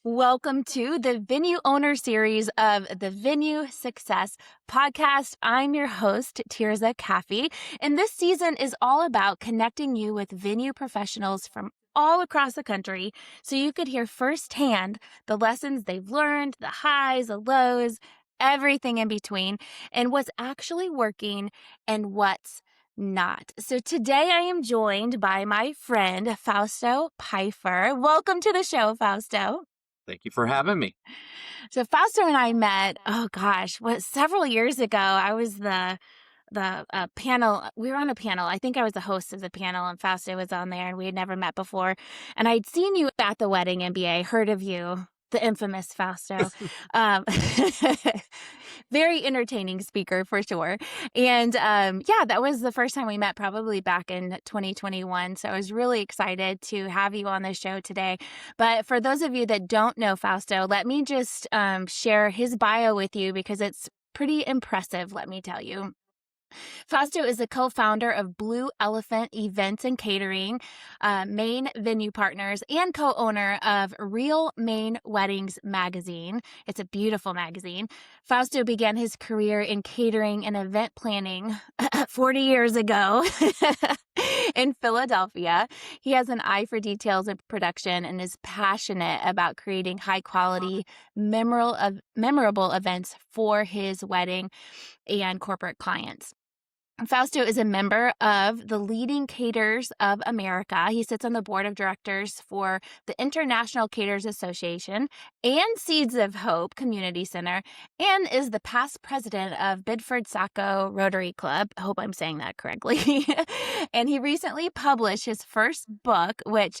Welcome to the Venue Owner series of the Venue Success podcast. I'm your host, Tirza Caffey, and this season is all about connecting you with venue professionals from all across the country so you could hear firsthand the lessons they've learned, the highs, the lows, everything in between, and what's actually working and what's not. So today I am joined by my friend, Fausto Pifferrer. Welcome to the show, Fausto. Thank you for having me. So Fausto and I met, several years ago. I was the panel. We were on a panel. I think I was the host of the panel, and Fausto was on there, and we had never met before. And I'd seen you at the wedding MBA, heard of you, the infamous Fausto. Very entertaining speaker for sure. And that was the first time we met, probably back in 2021. So I was really excited to have you on the show today. But for those of you that don't know Fausto, let me just share his bio with you because it's pretty impressive, let me tell you. Fausto is the co-founder of Blue Elephant Events and Catering, Maine Venue Partners, and co-owner of Real Maine Weddings magazine. It's a beautiful magazine. Fausto began his career in catering and event planning 40 years ago in Philadelphia. He has an eye for details and production and is passionate about creating high-quality, memorable events for his wedding and corporate clients. Fausto is a member of the Leading Caterers of America. He sits on the board of directors for the International Caterers Association and Seeds of Hope Community Center, and is the past president of Biddeford-Saco Rotary Club. I hope I'm saying that correctly. And he recently published his first book, which,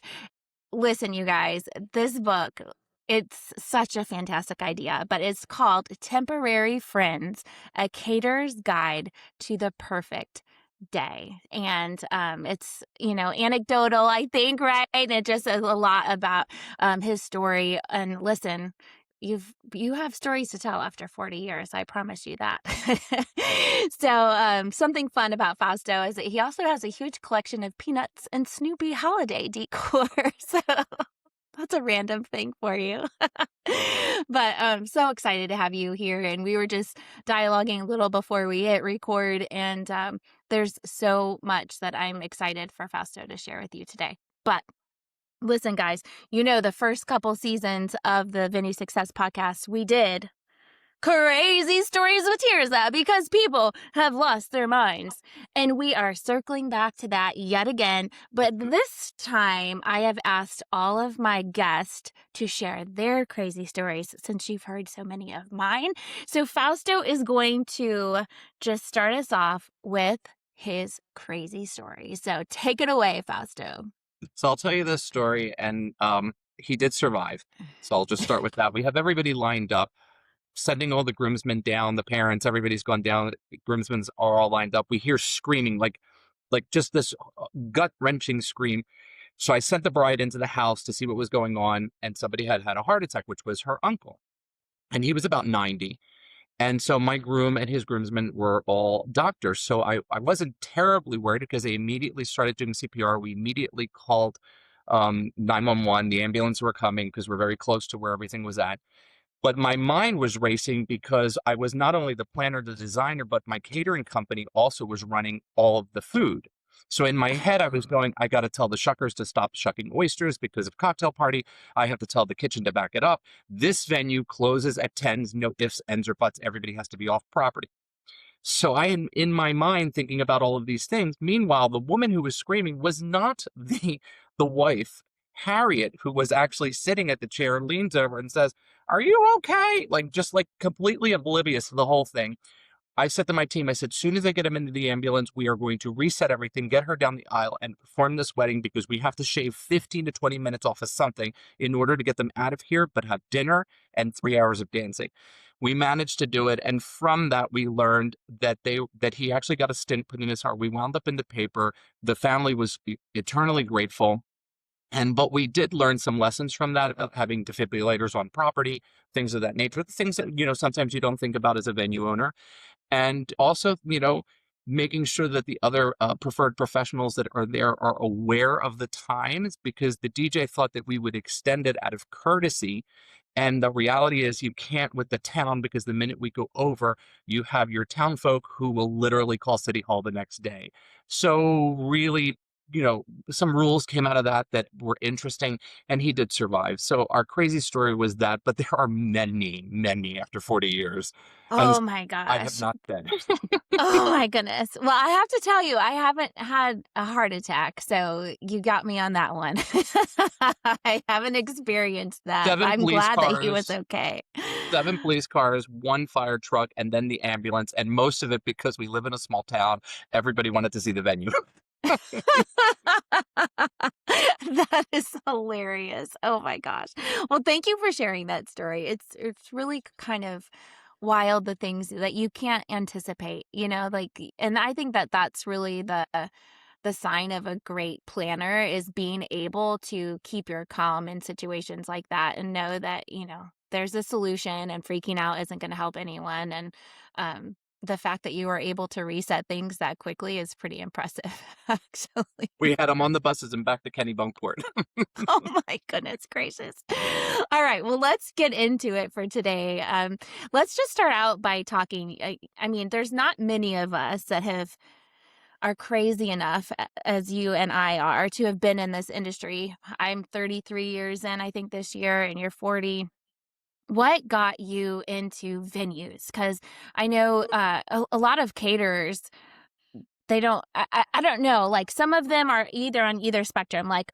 listen, you guys, this book, it's such a fantastic idea, but it's called Temporary Friends, A Caterer's Guide to the Perfect Day. And it's, anecdotal, I think, right? And it just is a lot about his story. And listen, you have stories to tell after 40 years. I promise you that. So something fun about Fausto is that he also has a huge collection of Peanuts and Snoopy holiday decor. So that's a random thing for you. But I'm so excited to have you here. And we were just dialoguing a little before we hit record. And there's so much that I'm excited for Fausto to share with you today. But listen, guys, the first couple seasons of the Venue Success podcast, we did crazy stories with Tirza because people have lost their minds. And we are circling back to that yet again. But this time I have asked all of my guests to share their crazy stories since you've heard so many of mine. So Fausto is going to just start us off with his crazy story. So take it away, Fausto. So I'll tell you this story, and he did survive. So I'll just start with that. We have everybody lined up, sending all the groomsmen down, the parents, everybody's gone down. The groomsmen are all lined up. We hear screaming, like just this gut-wrenching scream. So I sent the bride into the house to see what was going on, and somebody had a heart attack, which was her uncle. And he was about 90. And so my groom and his groomsmen were all doctors. So I wasn't terribly worried because they immediately started doing CPR. We immediately called 911. The ambulance were coming because we're very close to where everything was at. But my mind was racing because I was not only the planner, the designer, but my catering company also was running all of the food. So in my head, I was going, I got to tell the shuckers to stop shucking oysters because of cocktail party. I have to tell the kitchen to back it up. This venue closes at 10, no ifs, ands, or buts. Everybody has to be off property. So I am in my mind thinking about all of these things. Meanwhile, the woman who was screaming was not the wife, Harriet, who was actually sitting at the chair, leans over and says, "Are you okay?" Just completely oblivious to the whole thing. I said to my team, I said, as soon as I get him into the ambulance, we are going to reset everything, get her down the aisle and perform this wedding because we have to shave 15 to 20 minutes off of something in order to get them out of here, but have dinner and 3 hours of dancing. We managed to do it. And from that, we learned that he actually got a stint put in his heart. We wound up in the paper. The family was eternally grateful. But we did learn some lessons from that about having defibrillators on property, things of that nature, things that, sometimes you don't think about as a venue owner. And also, making sure that the other preferred professionals that are there are aware of the times, because the DJ thought that we would extend it out of courtesy. And the reality is you can't with the town, because the minute we go over, you have your town folk who will literally call City Hall the next day. So really, some rules came out of that that were interesting, and he did survive. So our crazy story was that, but there are many, many after 40 years. And Oh my I have gosh. not been. Oh my goodness. Well, I have to tell you, I haven't had a heart attack, so you got me on that one. I haven't experienced that, but Seven I'm police glad that he was cars, okay. 7 police cars, 1 fire truck, and then the ambulance. And most of it because we live in a small town. Everybody wanted to see the venue. That is hilarious. Oh my gosh. Well, thank you for sharing that story. It's really kind of wild, the things that you can't anticipate, like, and I think that that's really the sign of a great planner, is being able to keep your calm in situations like that and know that, there's a solution, and freaking out isn't going to help anyone. And um, the fact that you were able to reset things that quickly is pretty impressive, actually. We had them on the buses and back to Kennebunkport. Oh my goodness gracious. All right. Well, let's get into it for today. Let's just start out by talking. I mean, there's not many of us that are crazy enough as you and I are to have been in this industry. I'm 33 years in, I think, this year, and you're 40. What got you into venues? Because I know a lot of caterers, they don't, I don't know, like some of them are either on either spectrum. Like,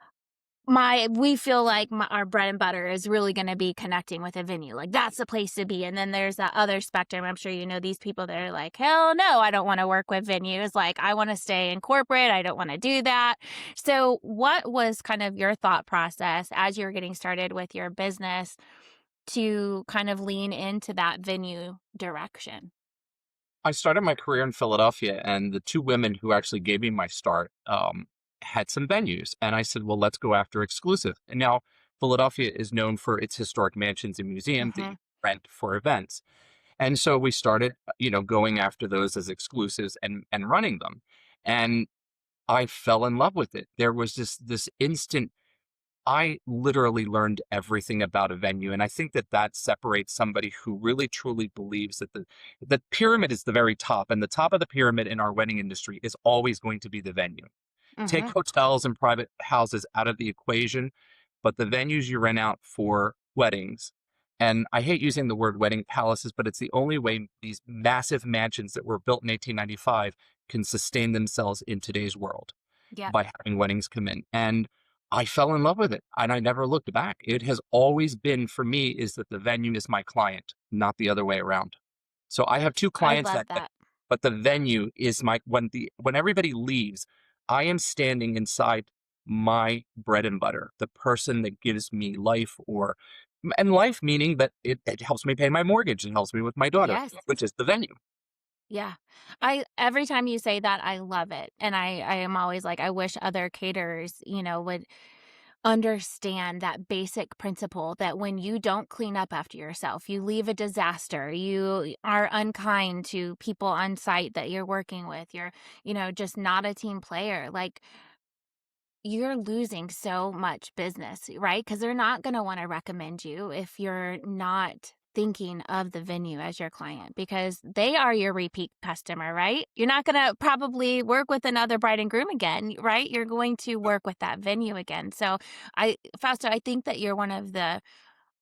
we feel like our bread and butter is really going to be connecting with a venue. Like, that's the place to be. And then there's that other spectrum. I'm sure you know these people that are like, hell no, I don't want to work with venues. Like, I want to stay in corporate. I don't want to do that. So what was kind of your thought process as you were getting started with your business to kind of lean into that venue direction? I started my career in Philadelphia, and the 2 women who actually gave me my start had some venues. And I said, well, let's go after exclusive. And now Philadelphia is known for its historic mansions and museums that you Hmm. rent for events. And so we started, going after those as exclusives and running them. And I fell in love with it. There was this instant. I literally learned everything about a venue, and I think that that separates somebody who really truly believes that the pyramid is the very top, and the top of the pyramid in our wedding industry is always going to be the venue. Take Hmm. hotels and private houses out of the equation, but the venues you rent out for weddings, and I hate using the word wedding palaces, but it's the only way these massive mansions that were built in 1895 can sustain themselves in today's world, Yeah, by having weddings come in. And I fell in love with it, and I never looked back. It has always been for me is that the venue is my client, not the other way around. So I have 2 I clients love that day, that. but the venue is when everybody leaves, I am standing inside my bread and butter, the person that gives me life, and life meaning that it helps me pay my mortgage and helps me with my daughter, Yes. which is the venue. Yeah. Every time you say that, I love it. And I am always like, I wish other caterers, would understand that basic principle that when you don't clean up after yourself, you leave a disaster, you are unkind to people on site that you're working with, you're, just not a team player. Like, you're losing so much business, right? Because they're not going to want to recommend you if you're not thinking of the venue as your client, because they are your repeat customer, right? You're not going to probably work with another bride and groom again, right? You're going to work with that venue again. So Fausto, I think that you're one of the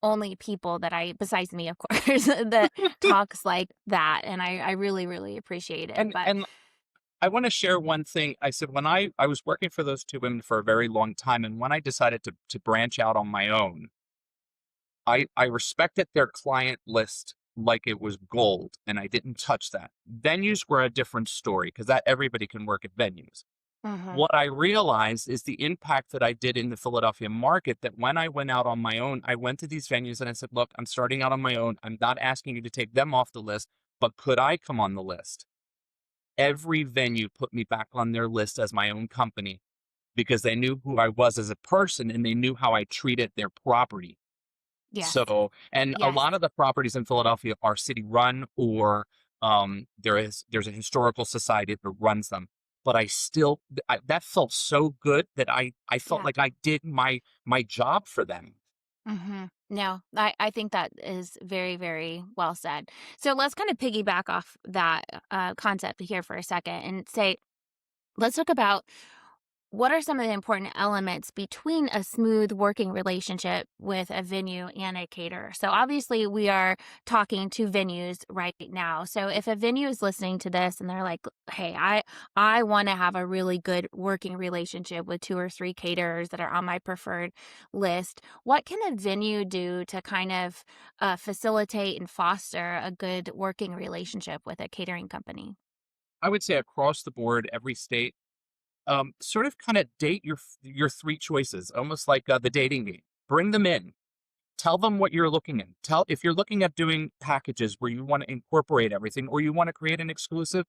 only people that besides me, of course, that talks like that. And I really, really appreciate it. But And I want to share one thing. I said when I was working for those 2 women for a very long time, and when I decided to branch out on my own, I respected their client list like it was gold, and I didn't touch that. Venues were a different story because that everybody can work at venues. mhm, What I realized is the impact that I did in the Philadelphia market, that when I went out on my own, I went to these venues and I said, look, I'm starting out on my own. I'm not asking you to take them off the list, but could I come on the list? Every venue put me back on their list as my own company because they knew who I was as a person and they knew how I treated their property. yes, So, and a yes, lot of the properties in Philadelphia are city run or There's a historical society that runs them, but that felt so good that I felt Yeah. like I did my job for them. No, I think that is very, very well said. So let's kind of piggyback off that concept here for a second and say, let's talk about what are some of the important elements between a smooth working relationship with a venue and a caterer? So, obviously, we are talking to venues right now. So, if a venue is listening to this and they're like, "Hey, I want to have a really good working relationship with two or three caterers that are on my preferred list," what can a venue do to kind of facilitate and foster a good working relationship with a catering company? I would say across the board, every state, sort of kind of date your three choices, almost like the dating game. Bring them in. Tell them what you're looking at. Tell if you're looking at doing packages where you want to incorporate everything or you want to create an exclusive.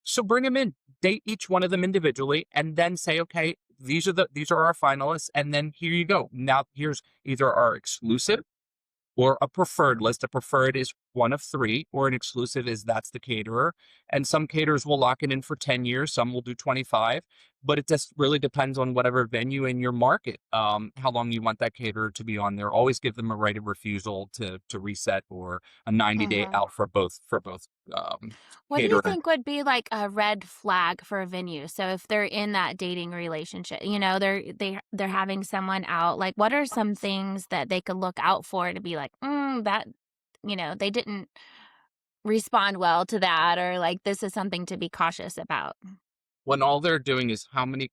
So bring them in, date each one of them individually, and then say, okay, these are our finalists, and then here you go. Now here's either our exclusive or a preferred list. A preferred is one of three, or an exclusive is that's the caterer. And some caterers will lock it in for 10 years, some will do 25, but it just really depends on whatever venue in your market, how long you want that caterer to be on there. Always give them a right of refusal to reset or a 90-day Mm-hmm. out for both What do you caterer. think would be like a red flag for a venue? So if they're in that dating relationship, they're having someone out, like what are some things that they could look out for to be like, that, they didn't respond well to that, or like this is something to be cautious about. When all they're doing is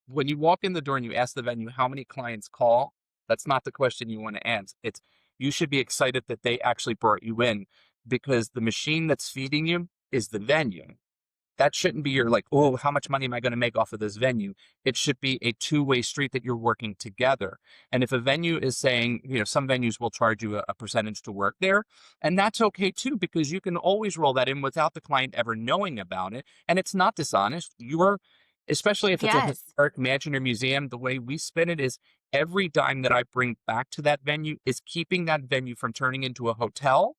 when you walk in the door and you ask the venue how many clients call, that's not the question you want to answer. It's you should be excited that they actually brought you in because the machine that's feeding you is the venue. That shouldn't be your like, oh, how much money am I going to make off of this venue? It should be a two-way street that you're working together. And if a venue is saying, some venues will charge you a percentage to work there, and that's okay too, because you can always roll that in without the client ever knowing about it. And it's not dishonest. Especially if it's a Yes. historic mansion or museum, the way we spin it is every dime that I bring back to that venue is keeping that venue from turning into a hotel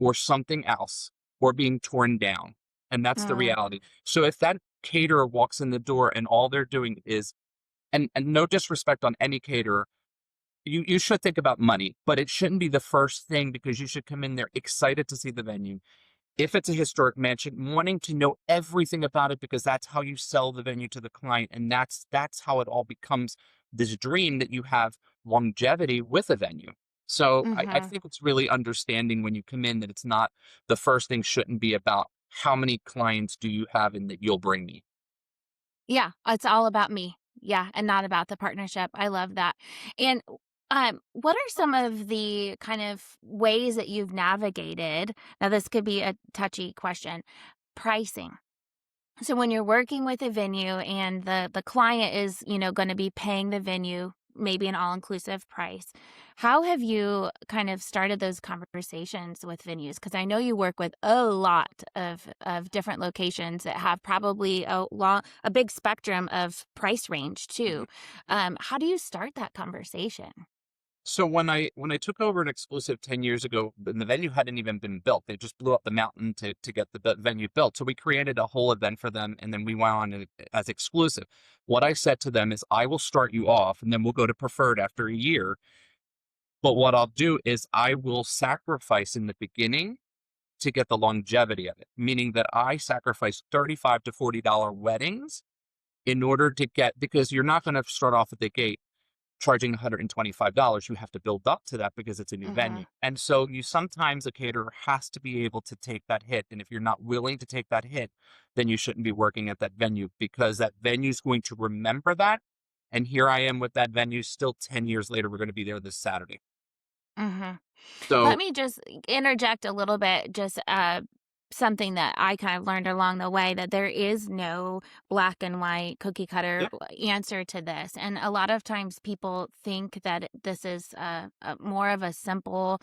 or something else or being torn down. And that's the Mm, reality. So if that caterer walks in the door and all they're doing is, and no disrespect on any caterer, you should think about money, but it shouldn't be the first thing because you should come in there excited to see the venue. If it's a historic mansion, wanting to know everything about it because that's how you sell the venue to the client. And that's how it all becomes this dream that you have longevity with a venue. So I mhm. think it's really understanding when you come in that it's not the first thing shouldn't be about how many clients do you have and that you'll bring me. Yeah, it's all about me. Yeah, and not about the partnership. I love that. And what are some of the kind of ways that you've navigated? Now, this could be a touchy question. Pricing. So when you're working with a venue and the client is, going to be paying the venue maybe an all-inclusive price, how have you kind of started those conversations with venues? Because I know you work with a lot of different locations that have probably a big spectrum of price range too. How do you start that conversation? So when I took over an exclusive 10 years ago, the venue hadn't even been built. They just blew up the mountain to get the venue built. So we created a whole event for them, and then we went on as exclusive. What I said to them is, I will start you off, and then we'll go to preferred after a year. But what I'll do is I will sacrifice in the beginning to get the longevity of it, meaning that I sacrifice $35 to $40 weddings in order to get because you're not going to start off at the gate charging $125. You have to build up to that because it's a new venue. Mhm. And so you sometimes a caterer has to be able to take that hit. And if you're not willing to take that hit, then you shouldn't be working at that venue because that venue is going to remember that. And here I am with that venue still 10 years later. We're going to be there this Saturday. Mhm. Let So, me just interject a little bit, just something that I kind of learned along the way, that there is no black and white cookie cutter yeah, answer to this. And a lot of times people think that this is more of a simple,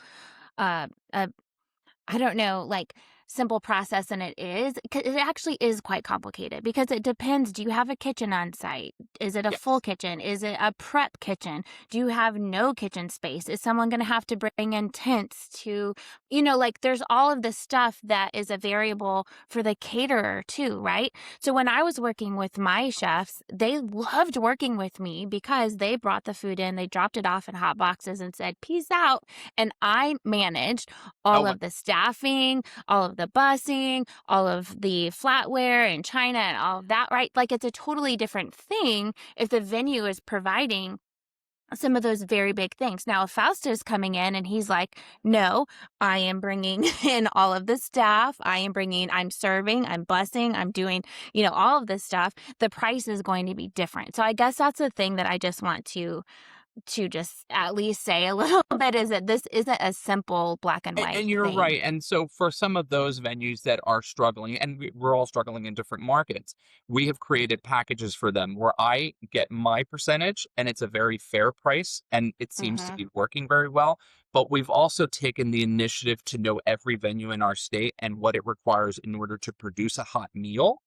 uh, I don't know, like simple process than it is. It actually is quite complicated because it depends. Do you have a kitchen on site? Is it a full Yes. kitchen? Is it a prep kitchen? Do you have no kitchen space? Is someone going to have to bring in tents to, like there's all of this stuff that is a variable for the caterer too, right? So when I was working with my chefs, they loved working with me because they brought the food in, they dropped it off in hot boxes and said, peace out. And I managed Oh all my, of the staffing, all of the busing, all of the flatware and china and all of that, right? Like it's a totally different thing if the venue is providing some of those very big things. Now, if Fausto's coming in and he's like, no, I am bringing in all of the staff. I'm serving, I'm busing, I'm doing, all of this stuff. The price is going to be different. So I guess that's the thing that I just want to just at least say a little bit is that this isn't a simple black and white and you're thing. right. And so for some of those venues that are struggling, and we're all struggling in different markets, we have created packages for them where I get my percentage and it's a very fair price and it seems to Mhm. be working very well. But we've also taken the initiative to know every venue in our state and what it requires in order to produce a hot meal.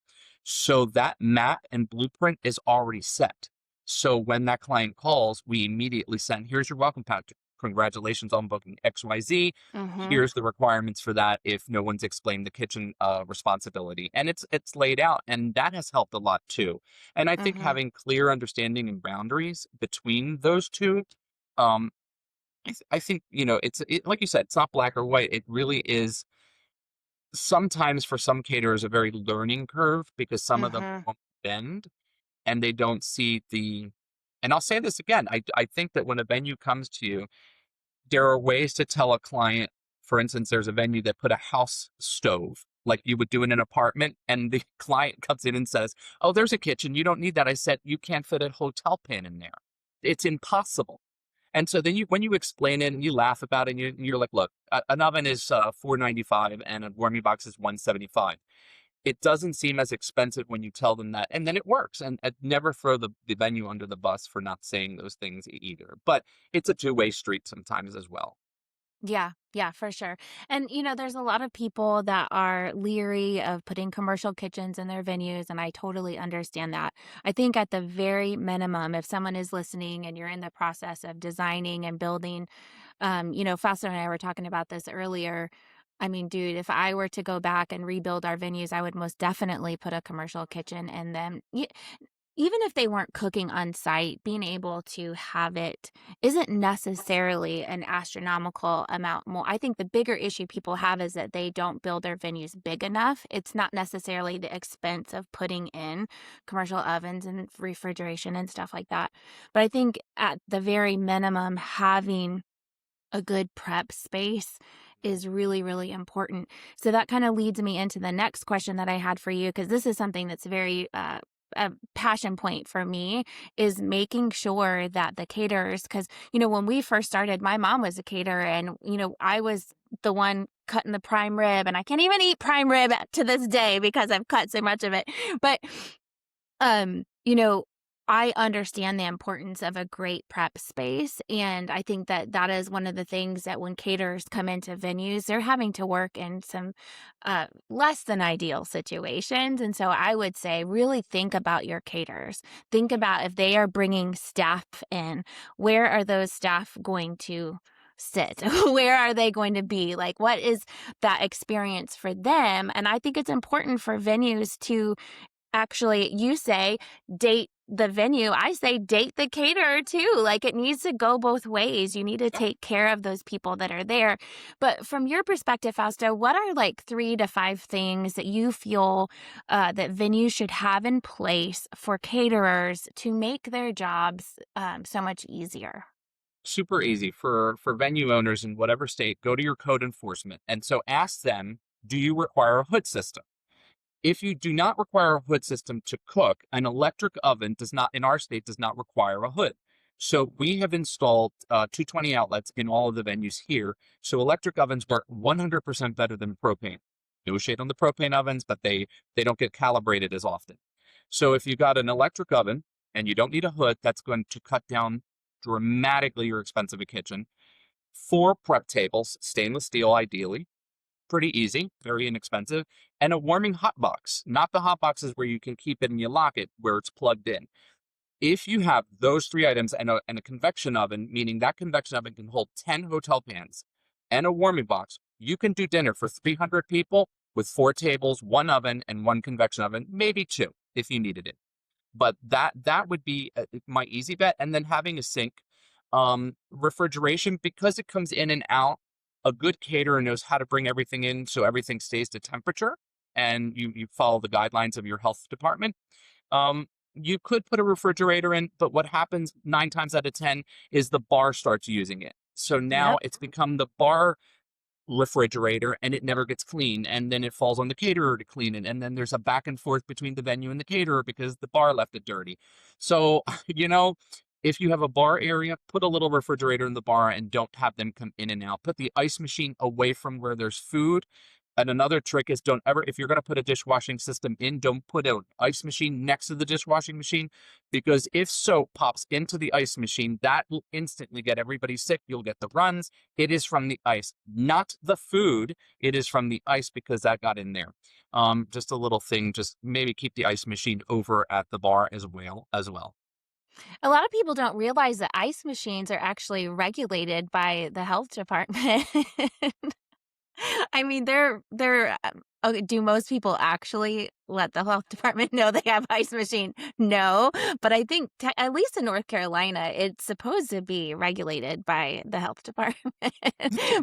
So that map and blueprint is already set. So when that client calls, we immediately send, here's your welcome pack. Congratulations on booking XYZ. Mhm. Here's the requirements for that if no one's explained the kitchen responsibility. And it's laid out. And that has helped a lot too. And I think Mhm. having clear understanding and boundaries between those two, um, I think, like you said, it's not black or white. It really is sometimes for some caterers a very learning curve because some of them Mhm. won't bend and they don't see and I'll say this again, I think that when a venue comes to you, there are ways to tell a client, for instance, there's a venue that put a house stove like you would do in an apartment, and the client comes in and says, oh, there's a kitchen, you don't need that. I said, you can't fit a hotel pan in there. It's impossible. And so then when you explain it and you laugh about it, and you're like, look, an oven is $4.95 and a warming box is $175. It doesn't seem as expensive when you tell them that, and then it works. And never throw the venue under the bus for not saying those things either. But it's a two-way street sometimes as well. Yeah, yeah, for sure. And there's a lot of people that are leery of putting commercial kitchens in their venues, and I totally understand that. I think at the very minimum, if someone is listening and you're in the process of designing and building, Fausto and I were talking about this earlier. I mean, dude, if I were to go back and rebuild our venues, I would most definitely put a commercial kitchen in them. Even if they weren't cooking on site, being able to have it isn't necessarily an astronomical amount more. I think the bigger issue people have is that they don't build their venues big enough. It's not necessarily the expense of putting in commercial ovens and refrigeration and stuff like that. But I think at the very minimum, having a good prep space is really, really important. So that kind of leads me into the next question that I had for you, because this is something that's very a passion point for me is making sure that the caterers, because when we first started, my mom was a caterer, and I was the one cutting the prime rib, and I can't even eat prime rib to this day because I've cut so much of it. But um, you know, I understand the importance of a great prep space. And I think that that is one of the things that when caterers come into venues, they're having to work in some less than ideal situations. And so I would say, really think about your caterers. Think about if they are bringing staff in, where are those staff going to sit? Where are they going to be? Like, what is that experience for them? And I think it's important for venues to actually, you say date the venue. I say date the caterer too. Like it needs to go both ways. You need to take care of those people that are there. But from your perspective, Fausto, what are like 3 to 5 things that you feel that venues should have in place for caterers to make their jobs so much easier? Super easy for venue owners in whatever state. Go to your code enforcement, and so ask them, do you require a hood system? If you do not require a hood system to cook, an electric oven does not, in our state, does not require a hood. So we have installed 220 outlets in all of the venues here. So electric ovens work 100% better than propane. No shade on the propane ovens, but they don't get calibrated as often. So if you got an electric oven and you don't need a hood, that's going to cut down dramatically your expense of a kitchen. 4 prep tables, stainless steel ideally. pretty easy, very inexpensive, and a warming hot box, not the hot boxes where you can keep it and you lock it, where it's plugged in. If you have those three items and a convection oven, meaning that convection oven can hold 10 hotel pans and a warming box, you can do dinner for 300 people with 4 tables, one oven, and one convection oven, maybe two if you needed it. But that would be my easy bet. And then having a sink, refrigeration, because it comes in and out. A good caterer knows how to bring everything in so everything stays to temperature, and you follow the guidelines of your health department. Um, you could put a refrigerator in, but what happens 9 times out of 10 is the bar starts using it. So now Yep. it's become the bar refrigerator and it never gets clean, and then it falls on the caterer to clean it, and then there's a back and forth between the venue and the caterer because the bar left it dirty. So if you have a bar area, put a little refrigerator in the bar and don't have them come in and out. Put the ice machine away from where there's food. And another trick is, don't ever, if you're going to put a dishwashing system in, don't put an ice machine next to the dishwashing machine, because if soap pops into the ice machine, that will instantly get everybody sick. You'll get the runs. It is from the ice, not the food. It is from the ice because that got in there. Just a little thing, just maybe keep the ice machine over at the bar as well. A lot of people don't realize that ice machines are actually regulated by the health department. I mean, okay, do most people actually let the health department know they have ice machine? No, but I think at least in North Carolina, it's supposed to be regulated by the health department.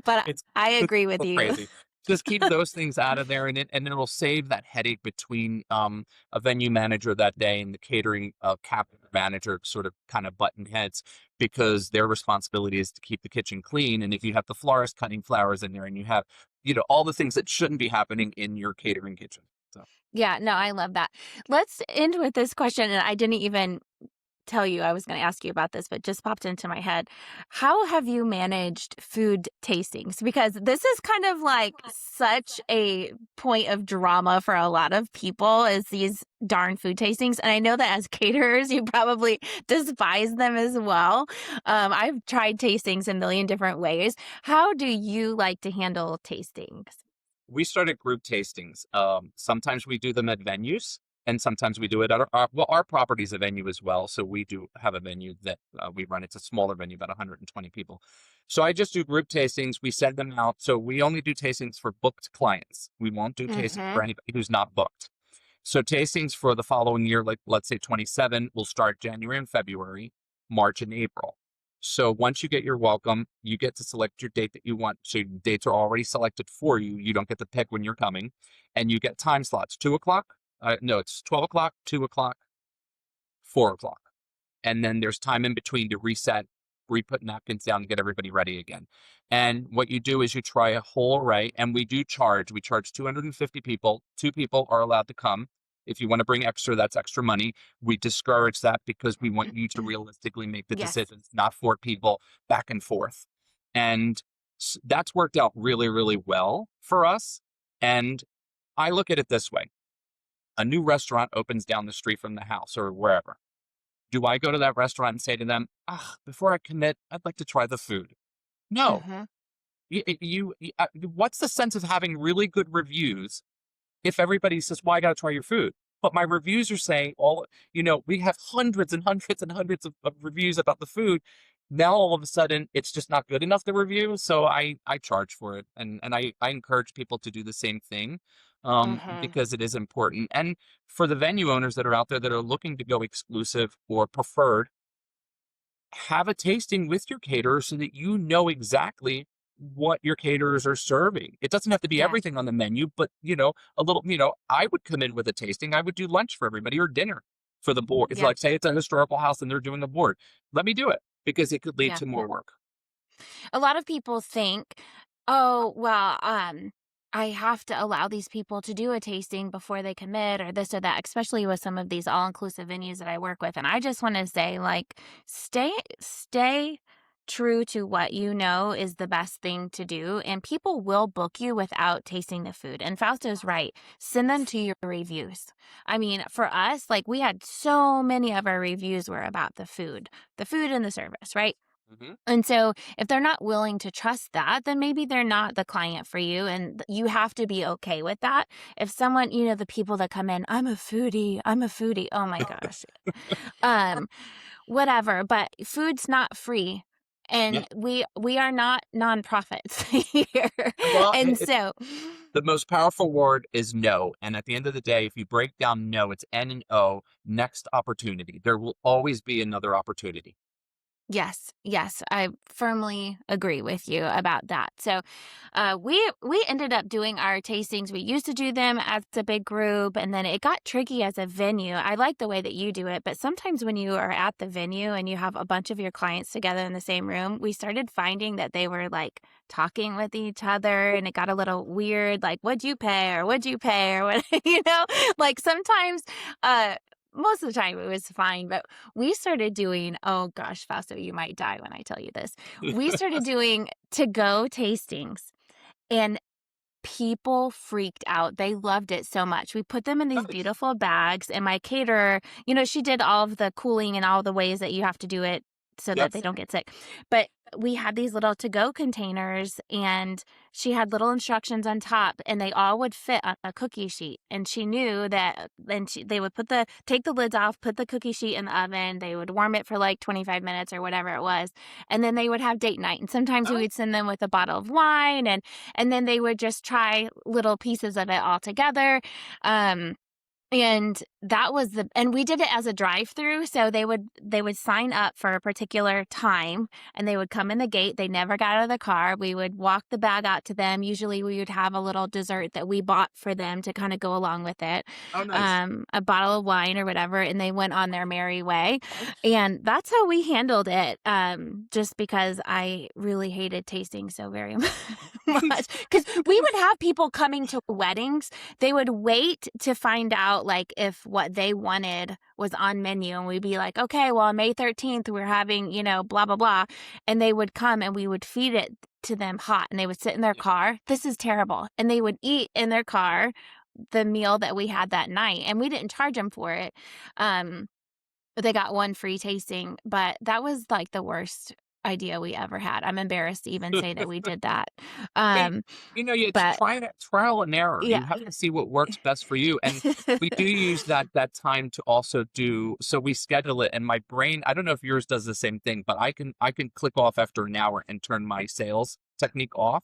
But It's I just agree with so you. crazy. Just keep those things out of there, and it'll save that headache between a venue manager that day and the catering cabinet manager, sort of kind of button heads, because their responsibility is to keep the kitchen clean. And if you have the florist cutting flowers in there, and you have all the things that shouldn't be happening in your catering kitchen. So Yeah, no, I love that. Let's end with this question, and I didn't even tell you I was going to ask you about this, but just popped into my head. How have you managed food tastings? Because this is kind of like such a point of drama for a lot of people, is these darn food tastings. And I know that as caterers, you probably despise them as well. I've tried tastings a million different ways. How do you like to handle tastings? we started group tastings. Sometimes we do them at venues, and sometimes we do it at our property's a venue as well. So we do have a venue that we run. It's a smaller venue, about 120 people. So I just do group tastings. We send them out. So we only do tastings for booked clients. We won't do tastings for Mm-hmm. anybody who's not booked. So tastings for the following year, like let's say 27, will start January and February, March and April. So once you get your welcome, you get to select your date that you want. So your dates are already selected for you. You don't get to pick when you're coming, and you get time slots: 2 o'clock. No, it's 12 o'clock, 2 o'clock, 4 o'clock, and then there's time in between to reset, re-put napkins down, and get everybody ready again. And what you do is you try a whole array, and we do charge. We charge 250 people. 2 people are allowed to come. If you want to bring extra, that's extra money. We discourage that because we want you to realistically make the Yes. decisions, not 4 people back and forth. And that's worked out really, really well for us. And I look at it this way: a new restaurant opens down the street from the house or wherever. Do I go to that restaurant and say to them, before I commit, I'd like to try the food? No. Mm-hmm. What's the sense of having really good reviews if everybody says, "Well, I got to try your food"? But my reviews are saying we have hundreds and hundreds and hundreds of reviews about the food. Now all of a sudden it's just not good enough to review. So I charge for it. And I encourage people to do the same thing, Mm-hmm. because it is important. And for the venue owners that are out there that are looking to go exclusive or preferred, have a tasting with your caterer so that you know exactly what your caterers are serving. It doesn't have to be Yeah. everything on the menu, but a little, I would come in with a tasting. I would do lunch for everybody or dinner for the board. It's Yeah. like, say it's a historical house and they're doing a board. Let me do it because it could lead Yeah. to more work. A lot of people think, "Oh, well, I have to allow these people to do a tasting before they commit or this or that," especially with some of these all-inclusive venues that I work with. And I just want to say, like, stay true to what you know is the best thing to do, and people will book you without tasting the food. And Fausto's right. Send them to your reviews. I mean, for us, like, we had so many of our reviews were about the food and the service, right? Hmm. And so if they're not willing to trust that, then maybe they're not the client for you. And you have to be okay with that. If someone, the people that come in, I'm a foodie, I'm a foodie. Oh my gosh. Um, Whatever, but food's not free. Yeah. And we are not nonprofits here. Well, And so the most powerful word is no. And at the end of the day, if you break down no, it's N and O, next opportunity. There will always be another opportunity. yes, yes, I firmly agree with you about that. So, we ended up doing our tastings. We used to do them as a big group, and then it got tricky as a venue. I like the way that you do it, but sometimes when you are at the venue and you have a bunch of your clients together in the same room, we started finding that they were like talking with each other, and it got a little weird. Like, "What'd you pay?" or "What'd you pay?" or what, Like sometimes, uh, most of the time it was fine, but we started doing, oh gosh, Fausto, you might die when I tell you this. We started doing to go tastings, and people freaked out. They loved it so much. We put them in these Nice. beautiful bags, and my caterer, she did all of the cooling and all the ways that you have to do it so that Yep. they don't get sick. But we had these little to go containers, and she had little instructions on top, and they all would fit on a cookie sheet. And she knew that, and they would take the lids off, put the cookie sheet in the oven. They would warm it for like 25 minutes or whatever it was. And then they would have date night. And sometimes we Oh, would send them with a bottle of wine, and then they would just try little pieces of it all together. Um, and we did it as a drive-through. So they would sign up for a particular time, and they would come in the gate. They never got out of the car. We would walk the bag out to them. Usually we would have a little dessert that we bought for them to kind of go along with it. oh, nice. A bottle of wine or whatever, and they went on their merry way. And that's how we handled it. Just because I really hated tasting so very much. Because we would have people coming to weddings. They would wait to find out like if what they wanted was on menu, and we'd be like, okay, well, on May 13th we're having, blah blah blah, and they would come and we would feed it to them hot, and they would sit in their car. This is terrible. And they would eat in their car the meal that we had that night, and we didn't charge them for it. But they got one free tasting, but that was like the worst idea we ever had. I'm embarrassed to even say that we did that. Hey, Um, it's but trial and error. yeah. You have to see what works best for you. And we do use that time to also do, so we schedule it, and my brain, I don't know if yours does the same thing, but I can click off after an hour and turn my sales technique off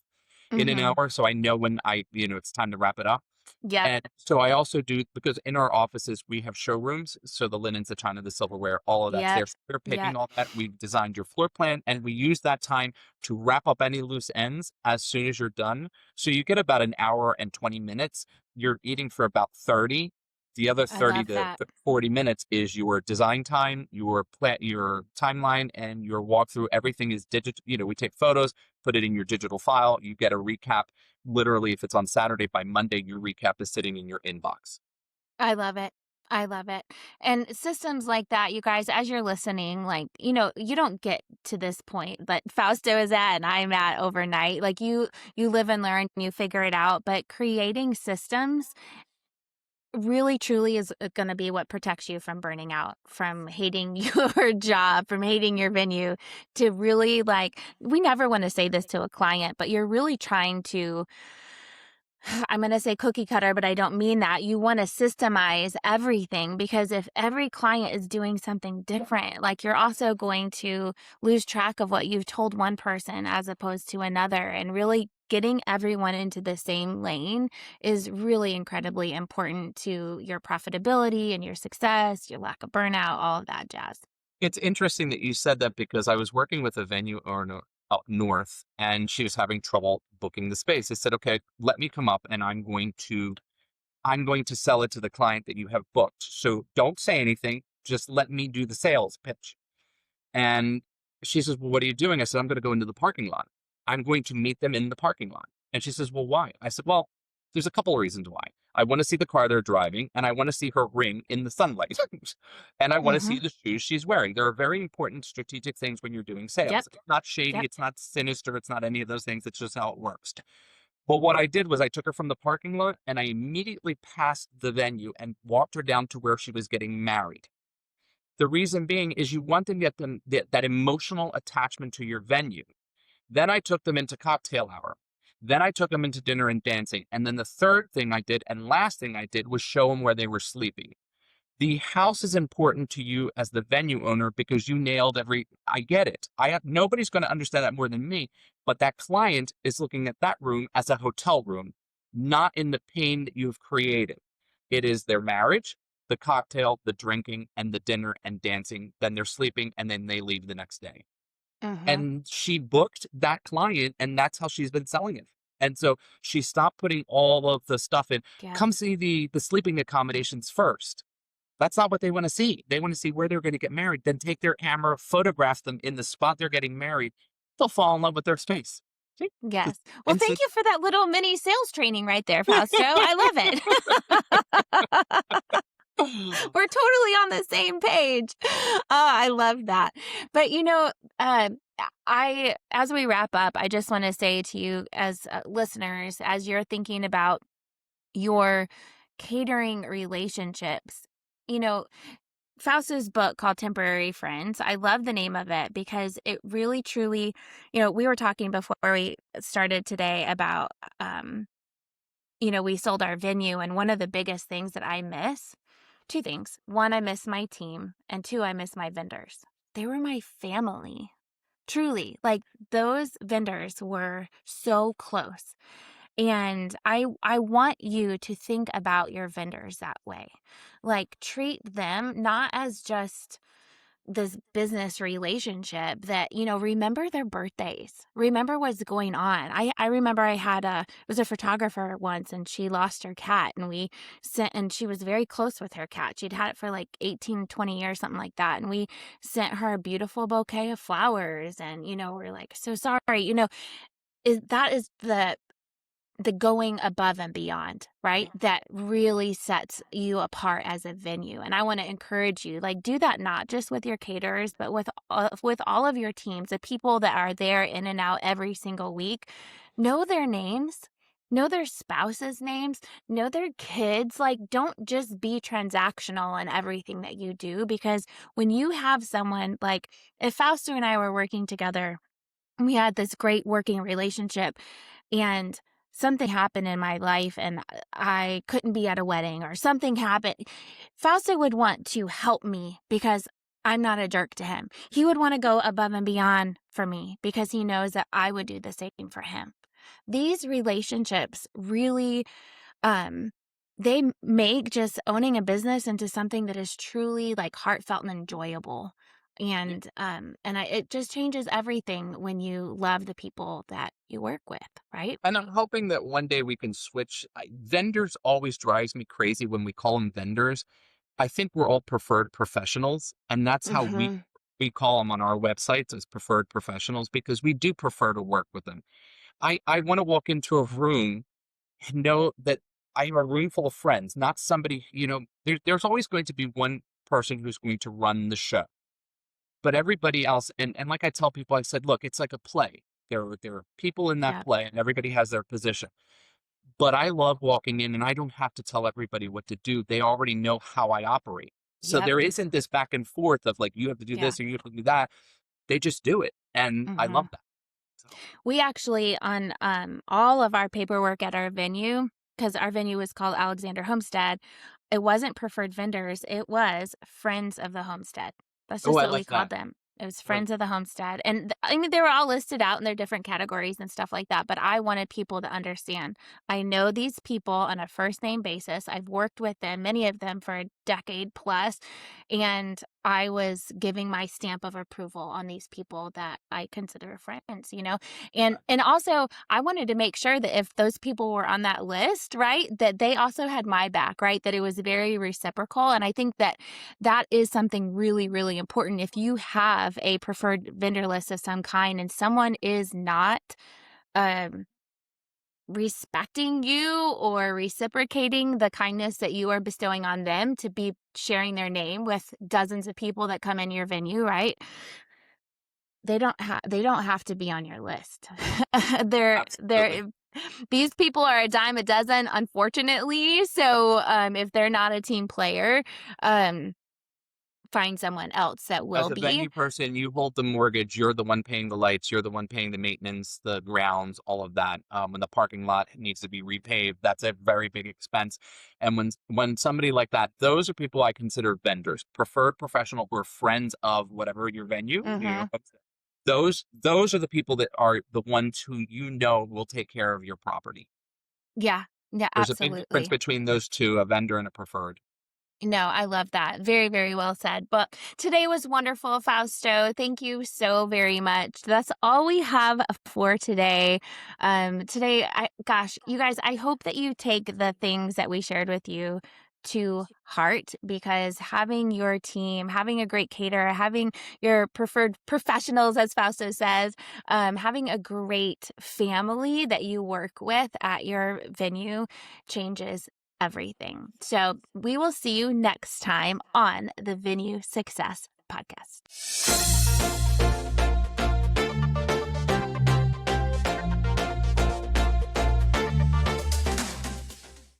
in an Mhm. hour, so I know when it's time to wrap it up. Yep. And so I also do, because in our offices we have showrooms, so the linens, the china, the silverware, all of that's Yep. there. So we're picking Yep. all that. We've designed your floor plan, and we use that time to wrap up any loose ends as soon as you're done. So you get about an hour and 20 minutes. You're eating for about 30. The other I 30 love to that. 40 minutes is your design time, your plan, your timeline, and your walkthrough. Everything is digital. We take photos, put it in your digital file. You get a recap. Literally, if it's on Saturday, by Monday, your recap is sitting in your inbox. I love it. I love it. And systems like that, you guys, as you're listening, like, you don't get to this point that Fausto is at and I'm at overnight. Like you live and learn, you figure it out, but creating systems really truly is going to be what protects you from burning out, from hating your job, from hating your venue, to really like, we never want to say this to a client, but you're really trying to, I'm going to say cookie cutter, but I don't mean that. You want to systemize everything, because if every client is doing something different, like you're also going to lose track of what you've told one person as opposed to another. And really getting everyone into the same lane is really incredibly important to your profitability and your success, your lack of burnout, all of that jazz. It's interesting that you said that, because I was working with a venue owner up north, and she was having trouble booking the space. I said, okay, let me come up, and I'm going to sell it to the client that you have booked. So don't say anything. Just let me do the sales pitch. And she says, well, what are you doing? I said, I'm going to go into the parking lot. I'm going to meet them in the parking lot. And she says, well, why? I said, well, there's a couple of reasons why. I want to see the car they're driving, and I want to see her ring in the sunlight. And I want to Mm-hmm. see the shoes she's wearing. There are very important strategic things when you're doing Yep. sales. It's not shady, Yep. it's not sinister, it's not any of those things. It's just how it works. But what I did was I took her from the parking lot, and I immediately passed the venue and walked her down to where she was getting married. The reason being is you want them to get them that emotional attachment to your venue. Then I took them into cocktail hour. Then I took them into dinner and dancing. And then the third thing I did and last thing I did was show them where they were sleeping. The house is important to you as the venue owner because you nailed I get it. Nobody's going to understand that more than me, but that client is looking at that room as a hotel room, not in the pain that you've created. It is their marriage, the cocktail, the drinking, and the dinner and dancing. Then they're sleeping and then they leave the next day. Mm-hmm. And she booked that client, and that's how she's been selling it. And so she stopped putting all of the stuff in. Yeah. Come see the sleeping accommodations first. That's not what they want to see. They want to see where they're going to get married. Then take their camera, photograph them in the spot they're getting married. They'll fall in love with their space. See? Yes. Well, thank Instant. you for that little mini sales training right there, Fausto. I love it. We're totally on the same page. Oh, I love that. But as we wrap up, I just want to say to you as listeners, as you're thinking about your catering relationships, you know, Fausto's book called Temporary Friends, I love the name of it because it really truly, we were talking before we started today about, we sold our venue. And one of the biggest things that I miss, two things. One, I miss my team. And two, I miss my vendors. They were my family. Truly, like those vendors were so close. And I want you to think about your vendors that way. Like treat them not as just this business relationship that, remember their birthdays. Remember what's going on. I remember it was a photographer once and she lost her cat and she was very close with her cat. She'd had it for like 18, 20 years, something like that. And we sent her a beautiful bouquet of flowers and, we're like, so sorry, that is the going above and beyond, right? That really sets you apart as a venue. And I want to encourage you, like, do that not just with your caterers, but with all of your teams, the people that are there in and out every single week. Know their names, know their spouses' names, know their kids. Like, don't just be transactional in everything that you do, because when you have someone like, if Fausto and I were working together, we had this great working relationship, and something happened in my life and I couldn't be at a wedding or something happened, Fausto would want to help me because I'm not a jerk to him. He would want to go above and beyond for me because he knows that I would do the same for him. These relationships really, they make just owning a business into something that is truly like heartfelt and enjoyable. And it just changes everything when you love the people that you work with, right? And I'm hoping that one day we can switch. Vendors always drives me crazy when we call them vendors. I think we're all preferred professionals, and that's how Mm-hmm. we call them on our websites as preferred professionals because we do prefer to work with them. I want to walk into a room and know that I have a room full of friends, not somebody, there's always going to be one person who's going to run the show. But everybody else, and like I tell people, I said, look, it's like a play. There are people in that Yeah. play, and everybody has their position. But I love walking in, and I don't have to tell everybody what to do. They already know how I operate. So Yep. there isn't this back and forth of like, you have to do Yeah. this or you have to do that. They just do it, and I Mm-hmm. love that. So, We actually, on all of our paperwork at our venue, because our venue was called Alexander Homestead, it wasn't preferred vendors. It was Friends of the Homestead. That's oh, just I what we like called that. them. It was I like Friends of the Homestead. And I mean, they were all listed out in their different categories and stuff like that. But I wanted people to understand. I know these people on a first name basis. I've worked with them, many of them for a decade plus. And I was giving my stamp of approval on these people that I consider friends. And that. also I wanted to make sure that if those people were on that list, right, that they also had my back, right? That it was very reciprocal. And I think that is something really, really important. If you have a preferred vendor list of some kind and someone is not um respecting you or reciprocating the kindness that you are bestowing on them to be sharing their name with dozens of people that come in your venue, right? They don't have to be on your list. Absolutely. These people are a dime a dozen, unfortunately. So if they're not a team player, um find someone else that As will a be. venue person, you hold the mortgage, you're the one paying the lights, you're the one paying the maintenance, the grounds, all of that. When the parking lot needs to be repaved, that's a very big expense. And when somebody like that, those are people I consider vendors, preferred professional or friends of whatever your venue, Mhm. those are the people that are the ones who will take care of your property. Yeah. Yeah, There's a big difference absolutely. between those two, a vendor and a preferred. No, I love that. Very, very well said. But today was wonderful, Fausto. Thank you so very much. That's all we have for today. Today, gosh, you guys, I hope that you take the things that we shared with you to heart, because having your team, having a great caterer, having your preferred professionals, as Fausto says, having a great family that you work with at your venue changes everything. So we will see you next time on the Venue Success Podcast.